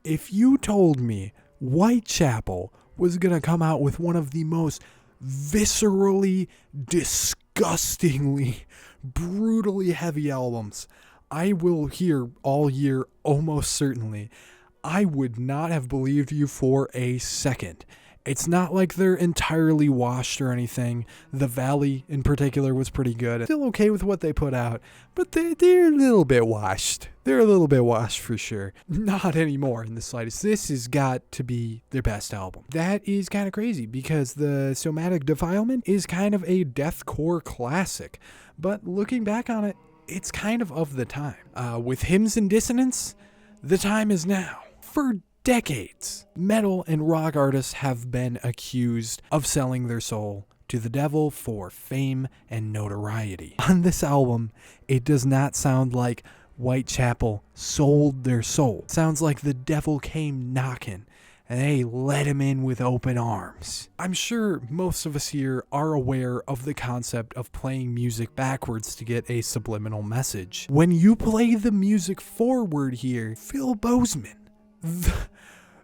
If you told me Whitechapel was going to come out with one of the most viscerally, disgustingly, brutally heavy albums I will hear all year, almost certainly, I would not have believed you for a second. It's not like they're entirely washed or anything. The Valley in particular was pretty good. Still okay with what they put out, but they're a little bit washed. They're a little bit washed for sure. Not anymore in the slightest. This has got to be their best album. That is kind of crazy because the Somatic Defilement is kind of a deathcore classic. But looking back on it, it's kind of the time. With Hymns and Dissonance, the time is now. For decades, metal and rock artists have been accused of selling their soul to the devil for fame and notoriety. On this album, it does not sound like Whitechapel sold their soul. It sounds like the devil came knocking and they let him in with open arms. I'm sure most of us here are aware of the concept of playing music backwards to get a subliminal message. When you play the music forward here, Phil Bozeman,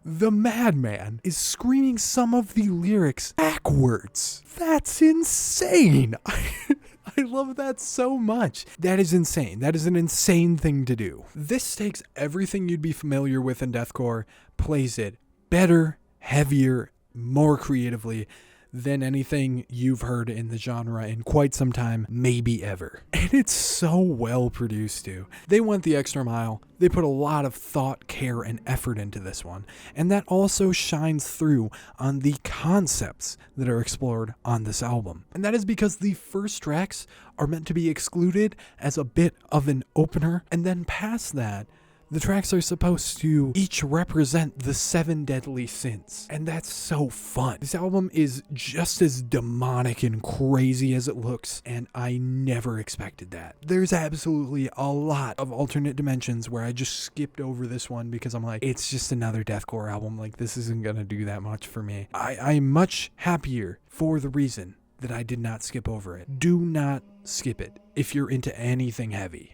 the madman, is screaming some of the lyrics backwards. That's insane. I love that so much. That is insane. That is an insane thing to do. This takes everything you'd be familiar with in deathcore, plays it better, heavier, more creatively than anything you've heard in the genre in quite some time, maybe ever. And it's so well produced too. They went the extra mile. They put a lot of thought, care, and effort into this one. And that also shines through on the concepts that are explored on this album. And that is because the first tracks are meant to be excluded as a bit of an opener. And then past that, the tracks are supposed to each represent the 7 deadly sins. And that's so fun. This album is just as demonic and crazy as it looks, and I never expected that. There's absolutely a lot of alternate dimensions where I just skipped over this one because I'm like, it's just another deathcore album. Like, this isn't gonna do that much for me. I'm much happier for the reason that I did not skip over it. Do not skip it if you're into anything heavy.